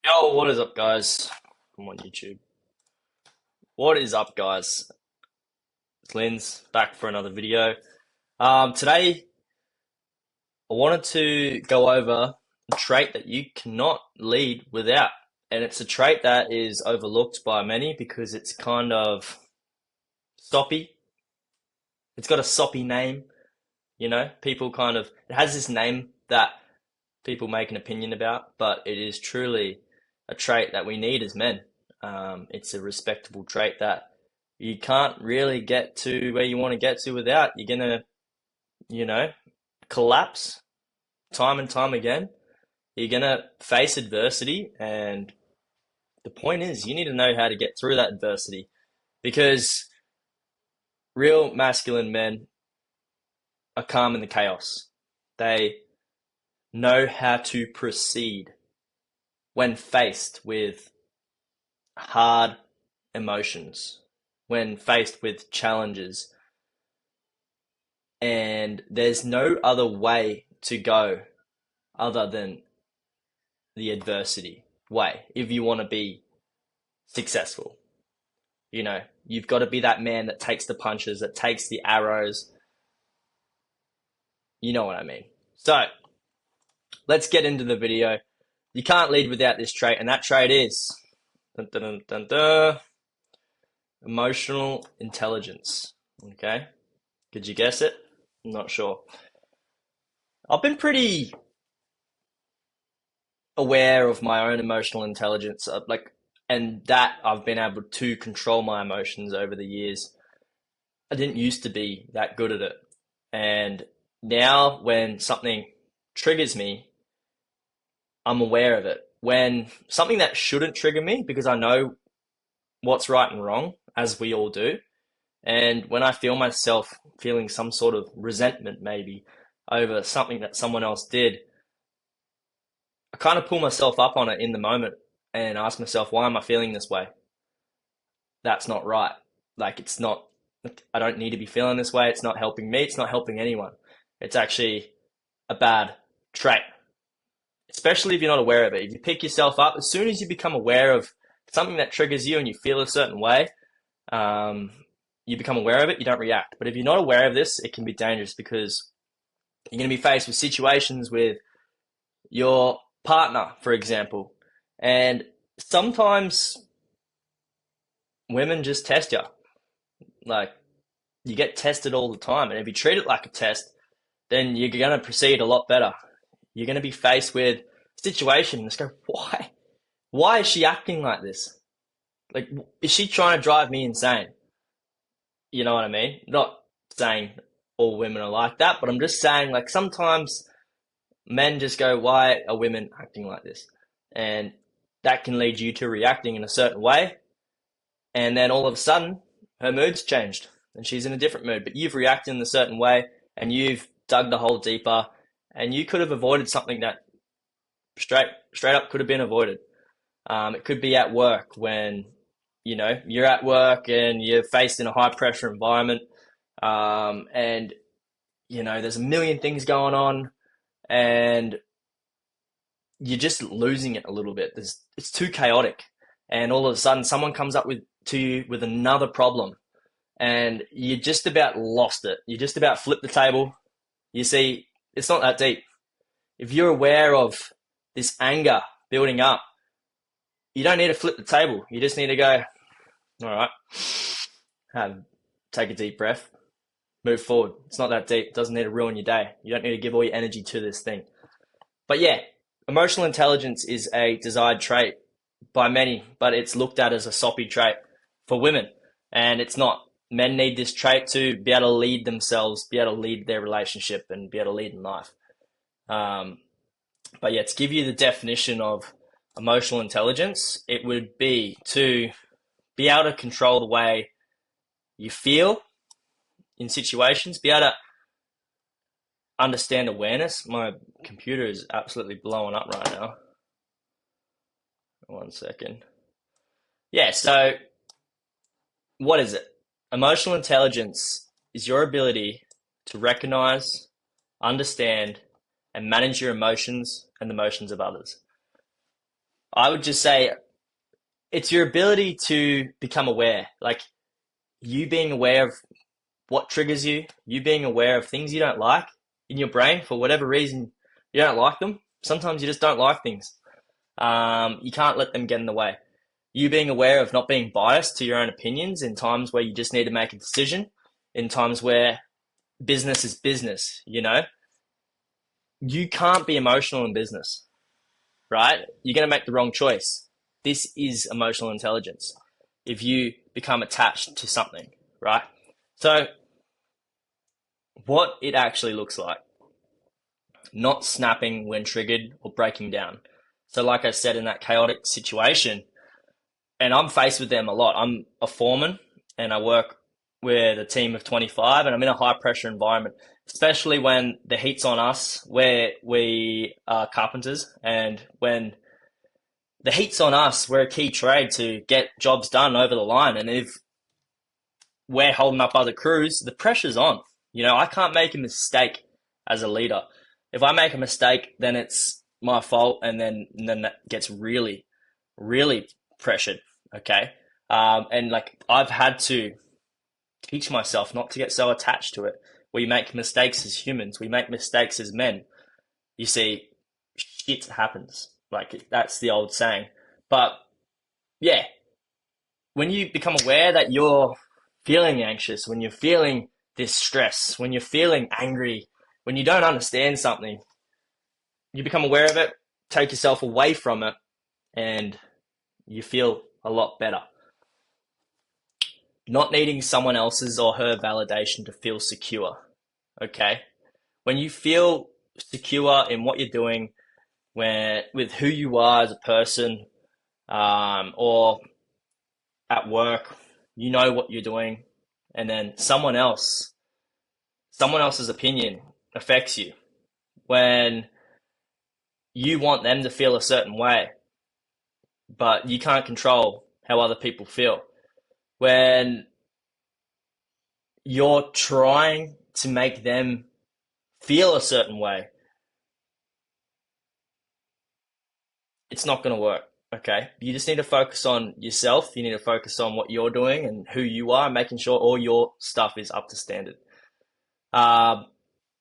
Yo, what is up, guys? I'm on YouTube. What is up, guys? It's Linz back for another video. Today, I wanted to go over a trait that you cannot lead without, and it's a trait that is overlooked by many because it's kind of soppy. It's got a soppy name, People it has this name that people make an opinion about, but it is truly a trait that we need as men. It's a respectable trait that you can't really get to where you want to get to without. You're gonna, you know, collapse time and time again. You're gonna face adversity, and the point is, you need to know how to get through that adversity because real masculine men are calm in the chaos. They know how to proceed when faced with hard emotions, when faced with challenges, and there's no other way to go other than the adversity way if you want to be successful. You've got to be that man that takes the punches, that takes the arrows. You know what I mean. So, let's get into the video. You can't lead without this trait, and that trait is dun, dun, dun, dun, dun, emotional intelligence. Okay? Could you guess it? I'm not sure. I've been pretty aware of my own emotional intelligence, and that I've been able to control my emotions over the years. I didn't used to be that good at it, and now when something triggers me, I'm aware of it. When something that shouldn't trigger me, because I know what's right and wrong, as we all do, and when I feel myself feeling some sort of resentment, maybe over something that someone else did, I kind of pull myself up on it in the moment and ask myself, why am I feeling this way? That's not right. It's not, I don't need to be feeling this way. It's not helping me. It's not helping anyone. It's actually a bad trait, especially if you're not aware of it. If you pick yourself up, as soon as you become aware of something that triggers you and you feel a certain way, you become aware of it, you don't react. But if you're not aware of this, it can be dangerous because you're going to be faced with situations with your partner, for example. And sometimes women just test you. Like, you get tested all the time. And if you treat it like a test, then you're going to proceed a lot better. You're going to be faced with a situation and just go, why? Why is she acting like this? Like, is she trying to drive me insane? You know what I mean? Not saying all women are like that, but I'm just saying, like, sometimes men just go, why are women acting like this? And that can lead you to reacting in a certain way. And then all of a sudden, her mood's changed and she's in a different mood. But you've reacted in a certain way and you've dug the hole deeper and you could have avoided something that straight up could have been avoided. It could be at work when, you're at work and you're faced in a high pressure environment. And, there's a million things going on and you're just losing it a little bit. It's too chaotic, and all of a sudden, someone comes up to you with another problem, and you just about lost it. You just about flipped the table. You see, it's not that deep. If you're aware of this anger building up, you don't need to flip the table. You just need to go, all right, take a deep breath, move forward. It's not that deep. It doesn't need to ruin your day. You don't need to give all your energy to this thing. But yeah, emotional intelligence is a desired trait by many, but it's looked at as a soppy trait for women. And it's not. Men need this trait to be able to lead themselves, be able to lead their relationship, and be able to lead in life. But yeah, to give you the definition of emotional intelligence, it would be to be able to control the way you feel in situations, be able to understand awareness. My computer is absolutely blowing up right now. One second. Yeah, so what is it? Emotional intelligence is your ability to recognize, understand, and manage your emotions and the emotions of others. I would just say it's your ability to become aware, like you being aware of what triggers you, you being aware of things you don't like in your brain for whatever reason you don't like them. Sometimes you just don't like things. You can't let them get in the way. You being aware of not being biased to your own opinions in times where you just need to make a decision, in times where business is business, you know? You can't be emotional in business, right? You're going to make the wrong choice. This is emotional intelligence. If you become attached to something, right? So, what it actually looks like, not snapping when triggered or breaking down. So, like I said, in that chaotic situation, and I'm faced with them a lot. I'm a foreman and I work with a team of 25 and I'm in a high pressure environment, especially when the heat's on us, where we are carpenters. And when the heat's on us, we're a key trade to get jobs done over the line. And if we're holding up other crews, the pressure's on. You know, I can't make a mistake as a leader. If I make a mistake, then it's my fault, and then that gets really, really pressured. Okay, and like I've had to teach myself not to get so attached to it. We make mistakes as humans. We make mistakes as men. You see, shit happens. Like that's the old saying. But yeah, when you become aware that you're feeling anxious, when you're feeling this stress, when you're feeling angry, when you don't understand something, you become aware of it, take yourself away from it, and you feel a lot better. Not needing someone else's or her validation to feel secure. Okay? When you feel secure in what you're doing, where with who you are as a person, or at work, you know what you're doing, and then someone else's opinion affects you. When you want them to feel a certain way, but you can't control how other people feel. When you're trying to make them feel a certain way, it's not going to work. Okay. You just need to focus on yourself. You need to focus on what you're doing and who you are, making sure all your stuff is up to standard. Uh,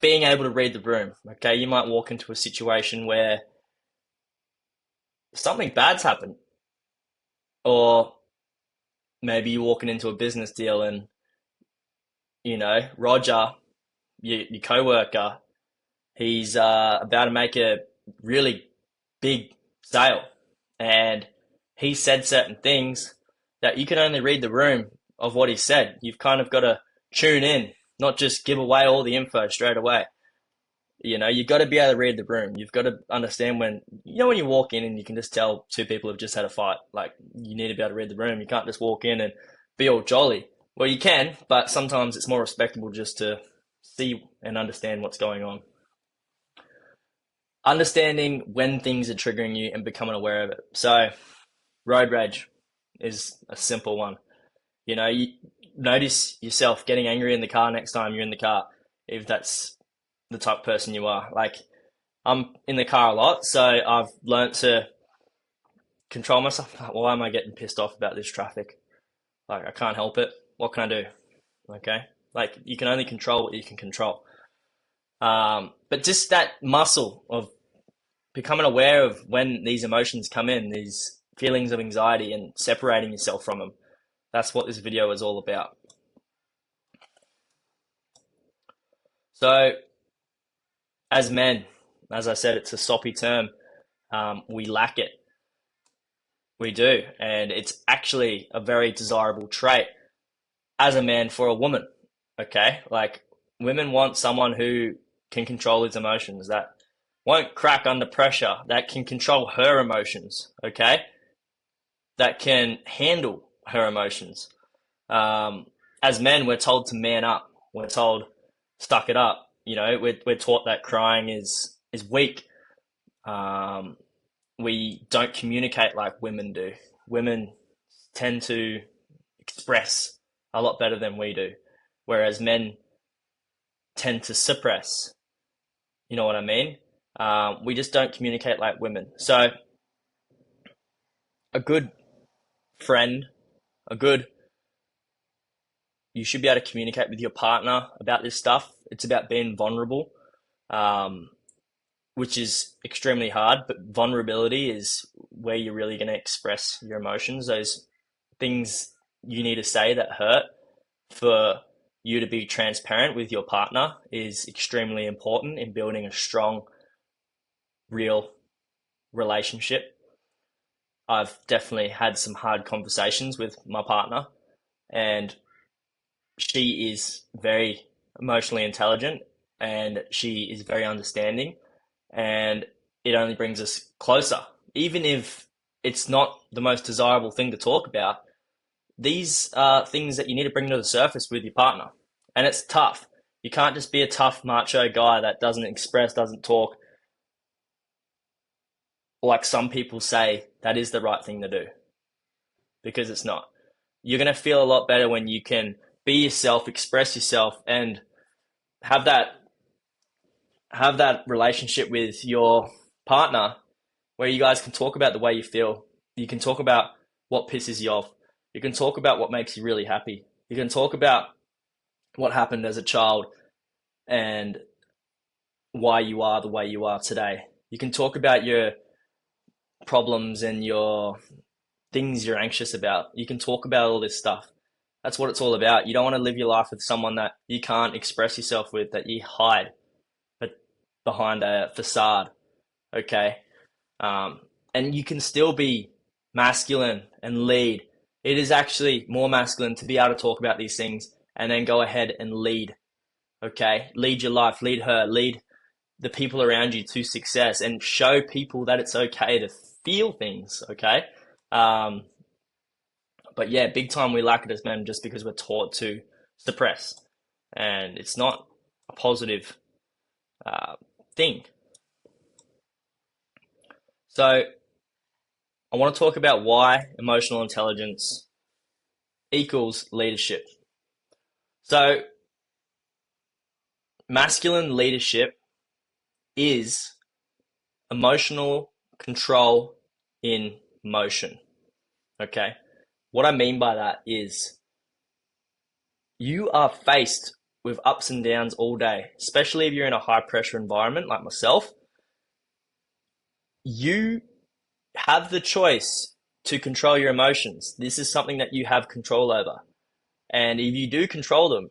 Being able to read the room. Okay. You might walk into a situation where something bad's happened, or maybe you're walking into a business deal and, Roger, your co-worker, he's about to make a really big sale, and he said certain things that you can only read the room of what he said. You've kind of got to tune in, not just give away all the info straight away. You've got to be able to read the room. You've got to understand when you walk in and you can just tell two people have just had a fight. Like, you need to be able to read the room. You can't just walk in and be all jolly. Well, you can, but sometimes it's more respectable just to see and understand what's going on. Understanding when things are triggering you and becoming aware of it. So, road rage is a simple one. You notice yourself getting angry in the car next time you're in the car, if that's the type of person you are. Like, I'm in the car a lot, so I've learnt to control myself. Like, why am I getting pissed off about this traffic? Like, I can't help it. What can I do? Okay. Like, you can only control what you can control. But just that muscle of becoming aware of when these emotions come in, these feelings of anxiety, and separating yourself from them. That's what this video is all about. So, as men, as I said, it's a soppy term. We lack it. We do. And it's actually a very desirable trait as a man for a woman. Okay? Like, women want someone who can control his emotions, that won't crack under pressure, that can control her emotions. Okay? That can handle her emotions. As men, we're told to man up. We're told, stuck it up. We're taught that crying is weak. Um, we don't communicate like women do. Women tend to express a lot better than we do, whereas men tend to suppress. You know what I mean? We just don't communicate like women. So a good friend, a good, you should be able to communicate with your partner about this stuff. It's about being vulnerable, um, which is extremely hard, but vulnerability is where you're really going to express your emotions, those things you need to say that hurt for you to be transparent with your partner is extremely important in building a strong, real relationship. I've definitely had some hard conversations with my partner, and she is very emotionally intelligent and she is very understanding, and it only brings us closer. Even if it's not the most desirable thing to talk about, these are things that you need to bring to the surface with your partner. And it's tough. You can't just be a tough macho guy that doesn't express, doesn't talk, like some people say that is the right thing to do, because it's not. You're going to feel a lot better when you can be yourself, express yourself, and have that have that relationship with your partner where you guys can talk about the way you feel. You can talk about what pisses you off. You can talk about what makes you really happy. You can talk about what happened as a child and why you are the way you are today. You can talk about your problems and your things you're anxious about. You can talk about all this stuff. That's what it's all about. You don't want to live your life with someone that you can't express yourself with, that you hide behind a facade. Okay. And you can still be masculine and lead. It is actually more masculine to be able to talk about these things and then go ahead and lead. Okay. Lead your life, lead her, lead the people around you to success, and show people that it's okay to feel things. Okay. Um, but yeah, big time we lack it as men just because we're taught to suppress, and it's not a positive uh, thing. So I want to talk about why emotional intelligence equals leadership. So masculine leadership is emotional control in motion. Okay. What I mean by that is you are faced with ups and downs all day, especially if you're in a high pressure environment like myself. You have the choice to control your emotions. This is something that you have control over. And if you do control them,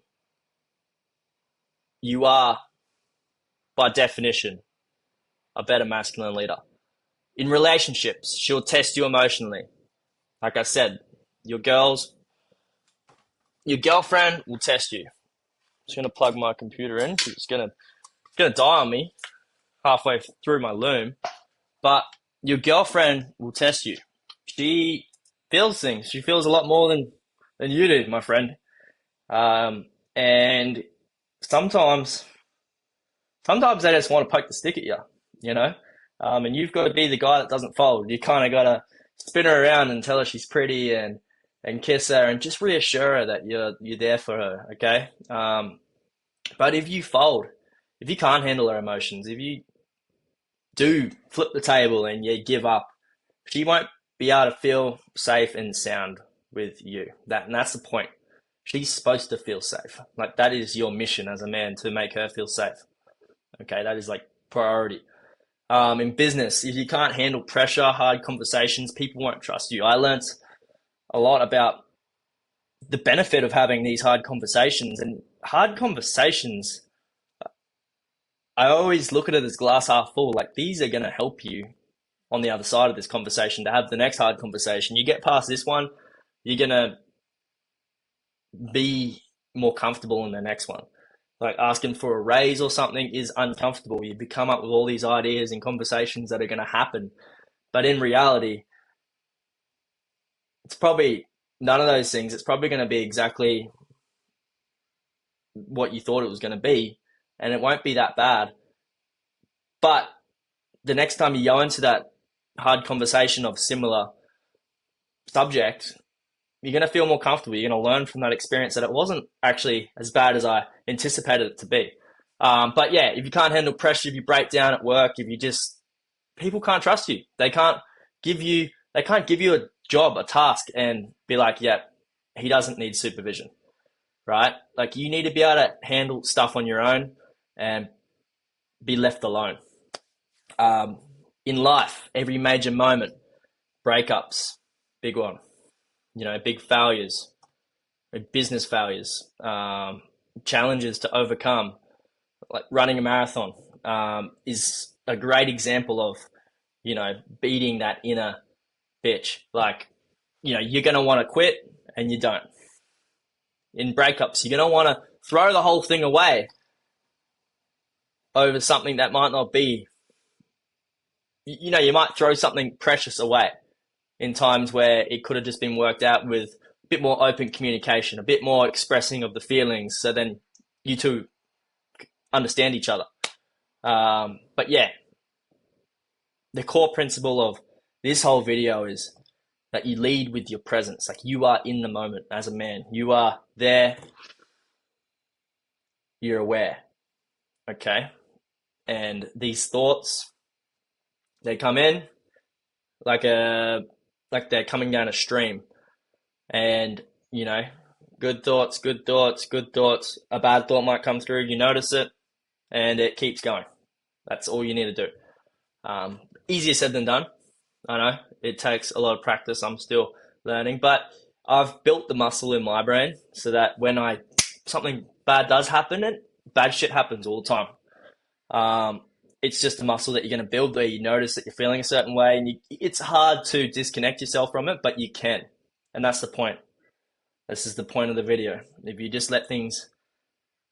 you are, by definition, a better masculine leader. In relationships, she'll test you emotionally. Like I said, your girlfriend will test you. I'm just gonna plug my computer in. It's gonna die on me halfway through my loom. But your girlfriend will test you. She feels things. She feels a lot more than you do, my friend. And sometimes sometimes they just want to poke the stick at you, you know. And you've got to be the guy that doesn't fold. You kind of got to spin her around and tell her she's pretty, and kiss her and just reassure her that you're there for her. Okay. But if you fold, if you can't handle her emotions, if you do flip the table and you give up, she won't be able to feel safe and sound with you. That's the point. She's supposed to feel safe. Like that is your mission as a man, to make her feel safe. Okay, that is like priority. In business, if you can't handle pressure, hard conversations, people won't trust you. I learnt a lot about the benefit of having these hard conversations, and hard conversations, I always look at it as glass half full. Like these are going to help you on the other side of this conversation to have the next hard conversation. You get past this one, you're going to be more comfortable in the next one. Like asking for a raise or something is uncomfortable. You come up with all these ideas and conversations that are going to happen. But in reality, it's probably none of those things. It's probably going to be exactly what you thought it was going to be, and it won't be that bad. But the next time you go into that hard conversation of similar subject, you're going to feel more comfortable. You're going to learn from that experience that it wasn't actually as bad as I anticipated it to be. But yeah, if you can't handle pressure, if you break down at work, if you just, people can't trust you. They can't give you They can't give you a job, a task, and be like, yeah, he doesn't need supervision, right? Like you need to be able to handle stuff on your own and be left alone. Um, in life, every major moment, breakups, big one, big failures, business failures, challenges to overcome, like running a marathon, is a great example of, beating that inner bitch. Like, you're going to want to quit and you don't. In breakups, you're going to want to throw the whole thing away over something that might not be, you might throw something precious away in times where it could have just been worked out with a bit more open communication, a bit more expressing of the feelings. So then you two understand each other. But yeah, the core principle of this whole video is that you lead with your presence. Like you are in the moment as a man. You are there. You're aware. Okay. And these thoughts, they come in like they're coming down a stream. And, good thoughts, good thoughts, good thoughts. A bad thought might come through. You notice it and it keeps going. That's all you need to do. Easier said than done. I know it takes a lot of practice. I'm still learning, but I've built the muscle in my brain so that when something bad does happen, and bad shit happens all the time. It's just a muscle that you're going to build where you notice that you're feeling a certain way, and it's hard to disconnect yourself from it, but you can, and that's the point. This is the point of the video. If you just let things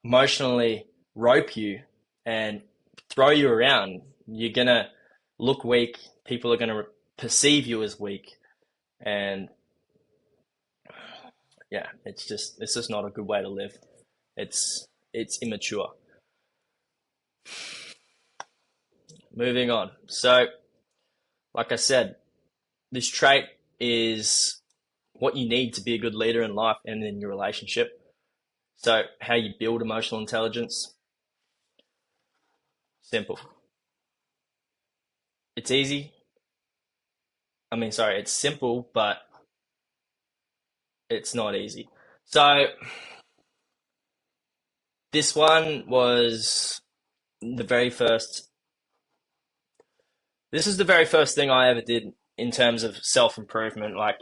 emotionally rope you and throw you around, you're going to look weak. People are going to perceive you as weak. And yeah, it's just not a good way to live. It's immature. Moving on. So, like I said, this trait is what you need to be a good leader in life and in your relationship. So, how you build emotional intelligence? Simple. It's easy. It's simple, but it's not easy. So, this one was the very first. This is the very first thing I ever did in terms of self-improvement, like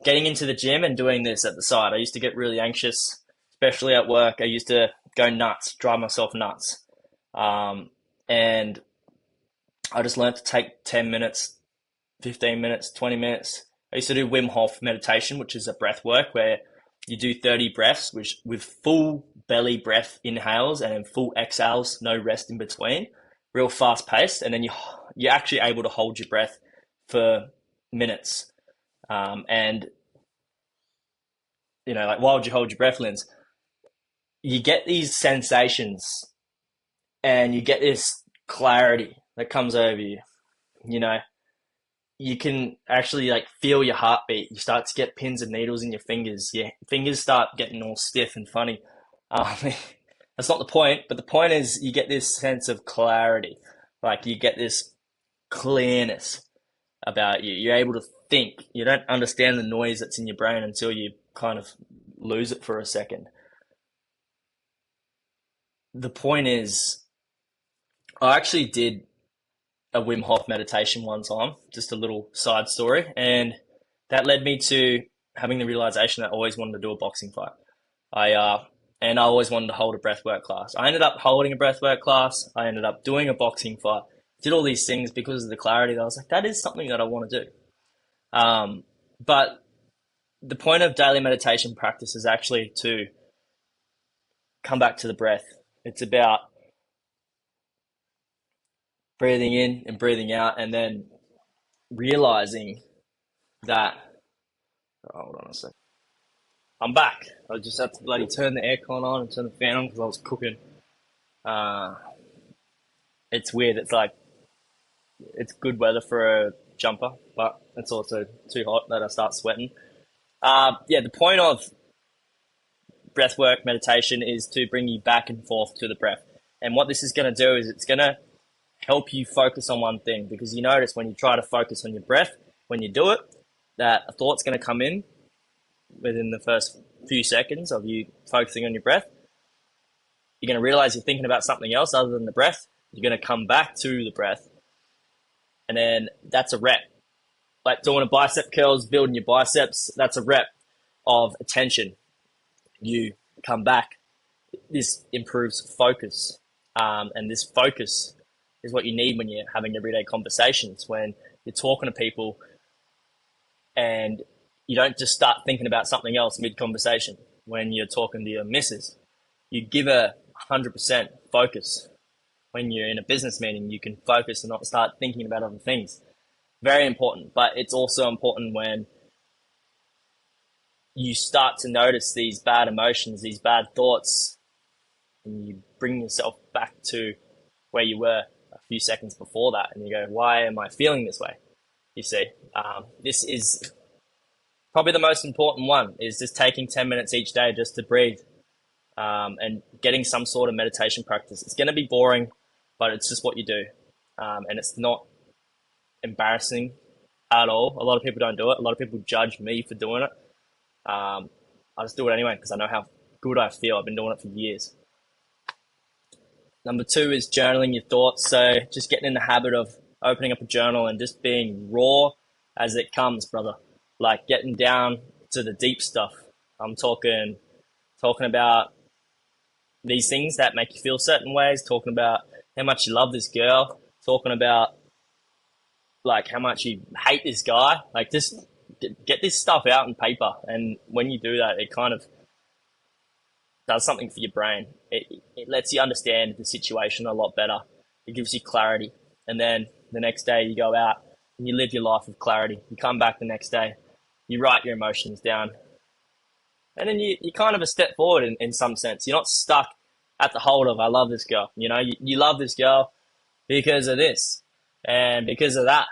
getting into the gym and doing this at the side. I used to get really anxious, especially at work. I used to go nuts, drive myself nuts. And I just learned to take 10 minutes, 15 minutes, 20 minutes. I used to do Wim Hof meditation, which is a breath work where you do 30 breaths, which with full belly breath inhales and then full exhales, no rest in between, real fast paced. And then you're actually able to hold your breath for minutes. And, like, why would you hold your breath, Linz? You get these sensations and you get this clarity that comes over you. You can actually like feel your heartbeat. You start to get pins and needles in your fingers. Your fingers start getting all stiff and funny. That's not the point, but the point is you get this sense of clarity. Like you get this clearness about you. You're able to think. You don't understand the noise that's in your brain until you kind of lose it for a second. The point is, I actually did a Wim Hof meditation one time, just a little side story, and that led me to having the realization that I always wanted to do a boxing fight. And I always wanted to hold a breathwork class. I ended up holding a breathwork class. I ended up doing a boxing fight. Did all these things because of the clarity that I was like, that is something that I want to do. But the point of daily meditation practice is actually to come back to the breath. It's about breathing in and breathing out, and then realizing that. Oh, hold on a sec. I'm back. I just had to bloody turn the aircon on and turn the fan on because I was cooking. It's weird. It's like it's good weather for a jumper, but it's also too hot that I start sweating. The point of breathwork meditation is to bring you back and forth to the breath. And what this is going to do is it's going to help you focus on one thing, because you notice when you try to focus on your breath, when you do it, that a thought's going to come in within the first few seconds of you focusing on your breath. You're going to realize you're thinking about something else other than the breath. You're going to come back to the breath. And then that's a rep. Like doing a bicep curls, building your biceps, that's a rep of attention. You come back. This improves focus. And this focus is what you need when you're having everyday conversations, when you're talking to people and you don't just start thinking about something else mid-conversation. When you're talking to your missus, you give her 100% focus. When you're in a business meeting, you can focus and not start thinking about other things. Very important, but it's also important when you start to notice these bad emotions, these bad thoughts, and you bring yourself back to where you were a few seconds before that, and you go, why am I feeling this way? You see, this is probably the most important one, is just taking 10 minutes each day just to breathe, and getting some sort of meditation practice. It's going to be boring, but it's just what you do. And it's not embarrassing at all. A lot of people don't do it. A lot of people judge me for doing it. I just do it anyway because I know how good I feel. I've been doing it for years. Number 2 is journaling your thoughts. So just getting in the habit of opening up a journal and just being raw as it comes, brother. Like getting down to the deep stuff. I'm talking about these things that make you feel certain ways, talking about how much you love this girl, talking about like how much you hate this guy. Like just get this stuff out on paper. And when you do that, it kind of does something for your brain. It lets you understand the situation a lot better. It gives you clarity. And then the next day you go out and you live your life with clarity. You come back the next day, you write your emotions down. And then you're kind of a step forward in some sense. You're not stuck at the hold of, I love this girl. You know, you love this girl because of this and because of that.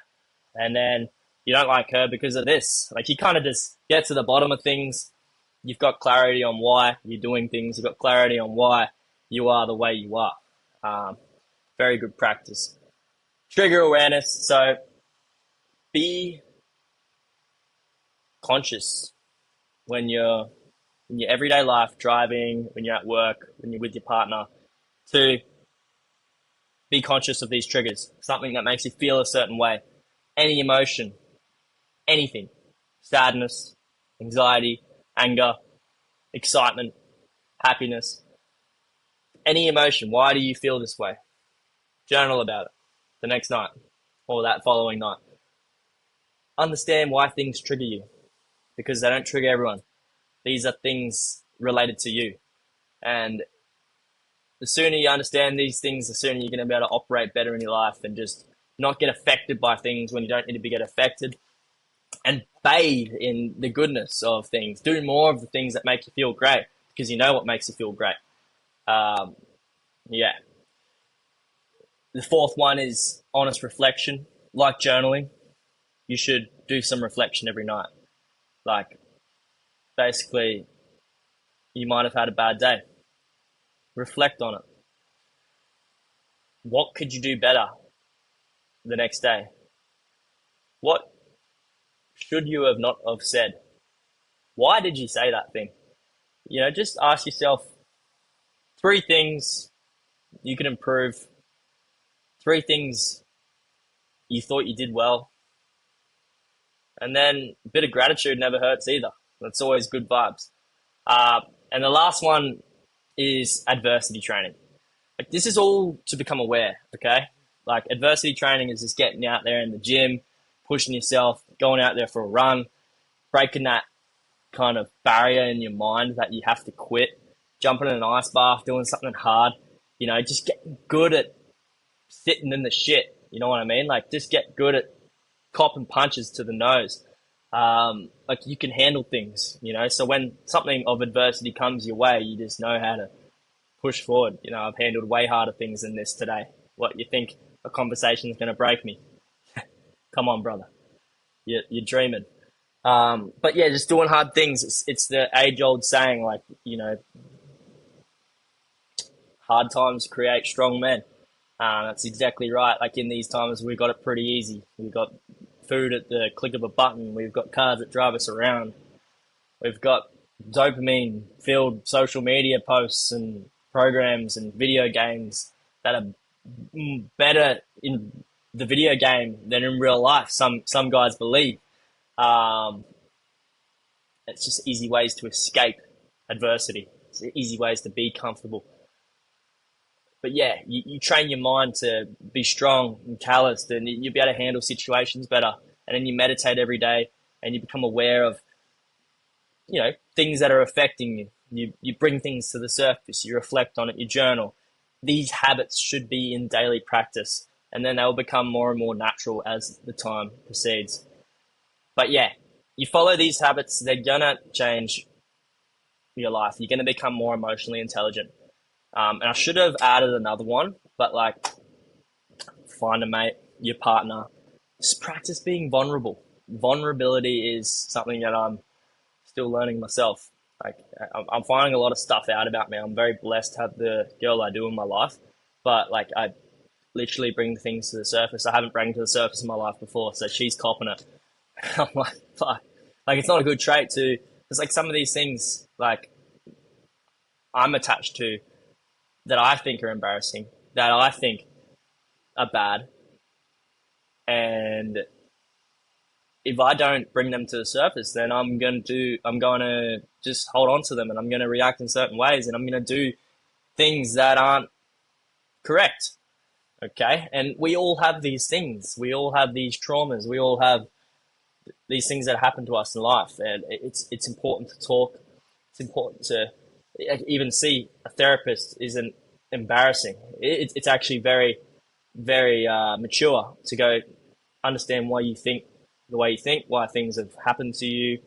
And then you don't like her because of this. Like you kind of just get to the bottom of things. You've got clarity on why you're doing things. You've got clarity on why you are the way you are. Very good practice. Trigger awareness. So be conscious when you're in your everyday life, driving, when you're at work, when you're with your partner, to be conscious of these triggers. Something that makes you feel a certain way. Any emotion, anything. Sadness, anxiety, anger, excitement, happiness. Any emotion. Why do you feel this way? Journal about it the next night or that following night. Understand why things trigger you, because they don't trigger everyone. These are things related to you. And the sooner you understand these things, the sooner you're going to be able to operate better in your life and just not get affected by things when you don't need to be get affected, and bathe in the goodness of things. Do more of the things that make you feel great because you know what makes you feel great. Yeah. The 4th one is honest reflection. Like journaling, you should do some reflection every night. Like, basically, you might have had a bad day. Reflect on it. What could you do better the next day? What should you have not have said? Why did you say that thing? You know, just ask yourself 3 things you can improve, 3 things you thought you did well, and then a bit of gratitude never hurts either. That's always good vibes. And the last one is adversity training. Like this is all to become aware, okay? Like adversity training is just getting out there in the gym, pushing yourself, going out there for a run, breaking that kind of barrier in your mind that you have to quit, jumping in an ice bath, doing something hard, you know, just getting good at sitting in the shit. You know what I mean? Like just get good at copping punches to the nose. Like you can handle things, you know, so when something of adversity comes your way, you just know how to push forward. You know, I've handled way harder things than this today. What, you think a conversation is going to break me? Come on, brother. You're dreaming. But yeah, just doing hard things. It's the age old saying, like, you know, hard times create strong men. That's exactly right. Like in these times, we got it pretty easy. We got food at the click of a button. We've got cars that drive us around. We've got dopamine filled social media posts and programs and video games that are better in the video game than in real life. Some guys believe. Um, it's just easy ways to escape adversity. It's easy ways to be comfortable. But yeah, you train your mind to be strong and calloused, and you'll be able to handle situations better. And then you meditate every day, and you become aware of things that are affecting you. You bring things to the surface. You reflect on it. You journal. These habits should be in daily practice, and then they will become more and more natural as the time proceeds. But yeah, you follow these habits, they're gonna change your life. You're gonna become more emotionally intelligent. And I should have added another one, but like, find a mate, your partner, just practice being vulnerable. Vulnerability is something that I'm still learning myself. Like, I'm finding a lot of stuff out about me. I'm very blessed to have the girl I do in my life, but like, I literally bring things to the surface I haven't brought to the surface in my life before. So she's copping it. I'm like, fuck. Like, it's not a good trait to. It's like some of these things, like, I'm attached to, that I think are embarrassing, that I think are bad, and if I don't bring them to the surface, then I'm going to just hold on to them, and I'm going to react in certain ways, and I'm going to do things that aren't correct. Okay. And we all have these things. We all have these traumas. We all have these things that happen to us in life. And it's important to talk. It's important to even see a therapist isn't embarrassing. It's actually very, very mature to go understand why you think the way you think, why things have happened to you.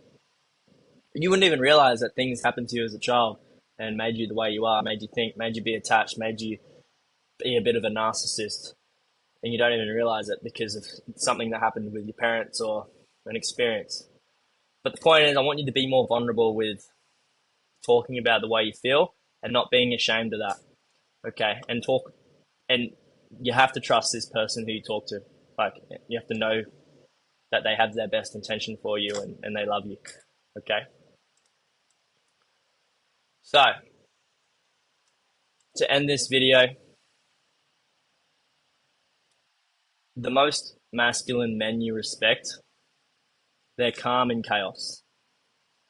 You wouldn't even realize that things happened to you as a child and made you the way you are, made you think, made you be attached, made you be a bit of a narcissist. And you don't even realize it because of something that happened with your parents or an experience. But the point is, I want you to be more vulnerable with talking about the way you feel and not being ashamed of that. Okay. And you have to trust this person who you talk to. Like, you have to know that they have their best intention for you and they love you. Okay. So, to end this video, the most masculine men you respect, they're calm in chaos.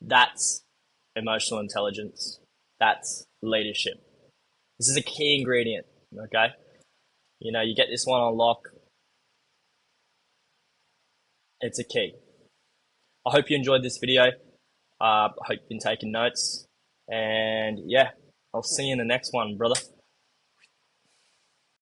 That's emotional intelligence. That's leadership. This is a key ingredient, okay? You get this one on lock. It's a key. I hope you enjoyed this video. I hope you've been taking notes. And yeah, I'll see you in the next one, brother.